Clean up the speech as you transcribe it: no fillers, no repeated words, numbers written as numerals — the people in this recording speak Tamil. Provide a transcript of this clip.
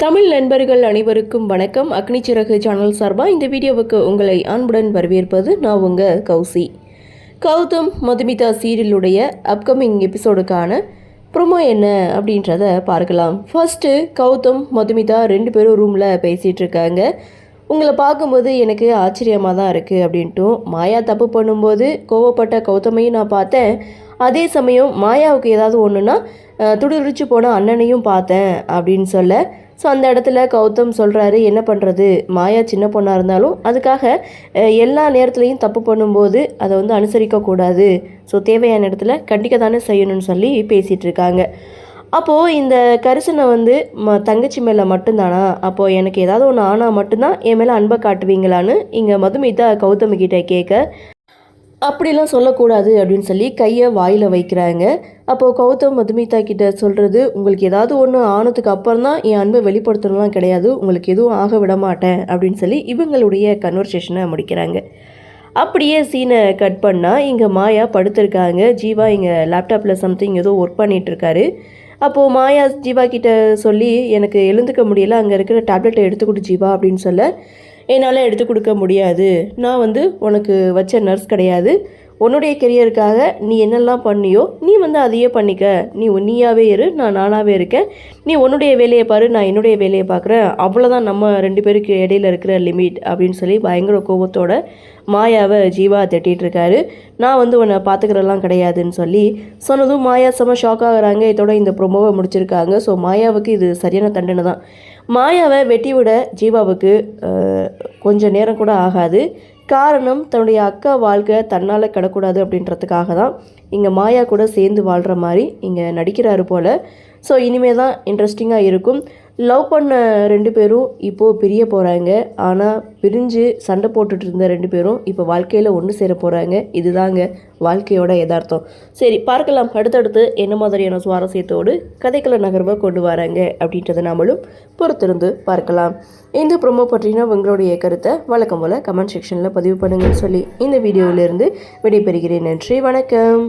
தமிழ் நண்பர்கள் அனைவருக்கும் வணக்கம். அக்னி சிறகு சேனல் சார்பாக இந்த வீடியோவுக்கு உங்களை அன்புடன் வரவேற்பது நான் உங்கள் கௌசி. கௌதம் மதுமிதா சீரியலுடைய அப்கமிங் எபிசோடுக்கான ப்ரொமோ என்ன அப்படின்றத பார்க்கலாம். ஃபர்ஸ்ட்டு கௌதம் மதுமிதா 2 பேரும் ரூமில் பேசிகிட்டு இருக்காங்க. உங்களை பார்க்கும்போது எனக்கு ஆச்சரியமாக தான் இருக்குது அப்படின்ட்டும், மாயா தப்பு பண்ணும்போது கோவப்பட்ட கௌதமையும் நான் பார்த்தேன். அதே சமயம் மாயாவுக்கு ஏதாவது ஒன்றுனா துடிதுடிச்சு போன அண்ணனையும் பார்த்தேன் அப்படின்னு சொல்ல, ஸோ அந்த இடத்துல கௌதம் சொல்கிறாரு, என்ன பண்ணுறது, மாயா சின்ன பொண்ணாக இருந்தாலும் அதுக்காக எல்லா நேரத்துலையும் தப்பு பண்ணும்போது அதை வந்து அனுசரிக்கக்கூடாது, ஸோ தேவையான இடத்துல கண்டிக்க தானே செய்யணும்னு சொல்லி பேசிகிட்டு இருக்காங்க. அப்போது இந்த கரிசனை வந்து தங்கச்சி மேலே மட்டும்தானா, அப்போது எனக்கு ஏதாவது ஒன்று ஆனால் மட்டும்தான் என் மேலே அன்பை காட்டுவீங்களான்னு இங்கே மதுமிதா கௌதமிக்கிட்ட கேட்க, அப்படிலாம் சொல்லக்கூடாது அப்படின்னு சொல்லி கையை வாயில் வைக்கிறாங்க. அப்போது கௌதம் மதுமிதா கிட்ட சொல்கிறது, உங்களுக்கு ஏதாவது ஒன்று ஆனதுக்கு அப்புறம் தான் என் அன்பை வெளிப்படுத்தணும்லாம் கிடையாது, உங்களுக்கு எதுவும் ஆக விட மாட்டேன் அப்படின்னு சொல்லி இவங்களுடைய கன்வர்சேஷனை முடிக்கிறாங்க. அப்படியே சீனை கட் பண்ணால் இங்கே மாயா படுத்திருக்காங்க. ஜீவா இங்கே லேப்டாப்பில் சம்திங் ஏதோ ஒர்க் பண்ணிகிட்ருக்காரு. அப்போது மாயா ஜீவா கிட்ட சொல்லி, எனக்கு எழுந்துக்க முடியலை, அங்கே இருக்கிற டேப்லெட்டை எடுத்துக்கொடு ஜீவா அப்படின்னு சொல்ல, என்னால் எடுத்து கொடுக்க முடியாது, நான் வந்து உனக்கு வச்ச நர்ஸ் கிடையாது, உன்னுடைய கெரியருக்காக நீ என்னெல்லாம் பண்ணியோ நீ வந்து அதையே பண்ணிக்க, நீ நீயாவே இரு, நான் நானாகவே இருக்கேன், நீ உன்னுடைய வேலையை பாரு, நான் என்னுடைய வேலையை பார்க்குறேன், அவ்வளோதான் நம்ம 2 பேருக்கு இடையில இருக்கிற லிமிட் அப்படின்னு சொல்லி பயங்கர கோபத்தோட மாயாவை ஜீவா தட்டிகிட்ருக்காரு. நான் வந்து உன்னை பார்த்துக்கிறதெல்லாம் கிடையாதுன்னு சொல்லி சொன்னதும் மாயா செம்ம ஷாக் ஆகுறாங்க. இதோட இந்த ப்ரொமோவை முடிச்சிருக்காங்க. ஸோ மாயாவுக்கு இது சரியான தண்டனை தான். மாயாவை வெட்டி விட ஜீவாவுக்கு கொஞ்சம் நேரம் கூட ஆகாது. காரணம், தன்னுடைய அக்கா வாழ்க்கை தன்னால் கிடக்கூடாது அப்படின்றதுக்காக தான் இங்கே மாயா கூட சேர்ந்து வாழ்கிற மாதிரி இங்கே நடிக்கிறாரு போல். ஸோ இனிமேல் தான் இன்ட்ரெஸ்டிங்காக இருக்கும். லவ் பண்ண 2 பேரும் இப்போது பிரிய போகிறாங்க. ஆனால் பிரிஞ்சு சண்டை போட்டுட்டு இருந்த 2 பேரும் இப்போ வாழ்க்கையில் ஒன்று சேர போகிறாங்க. இதுதாங்க வாழ்க்கையோட யதார்த்தம். சரி, பார்க்கலாம் அடுத்தடுத்து என்ன மாதிரியான சுவாரஸ்யத்தோடு கதைக்கள நகர்வை கொண்டு வராங்க அப்படின்றத நாமளும் பொறுத்திருந்து பார்க்கலாம். இந்த ப்ரோமோ பற்றின உங்களுடைய கருத்தை வழக்கம் போல் கமெண்ட் செக்ஷனில் பதிவு பண்ணுங்கன்னு சொல்லி இந்த வீடியோவிலேருந்து விடைபெறுகிறேன். நன்றி, வணக்கம்.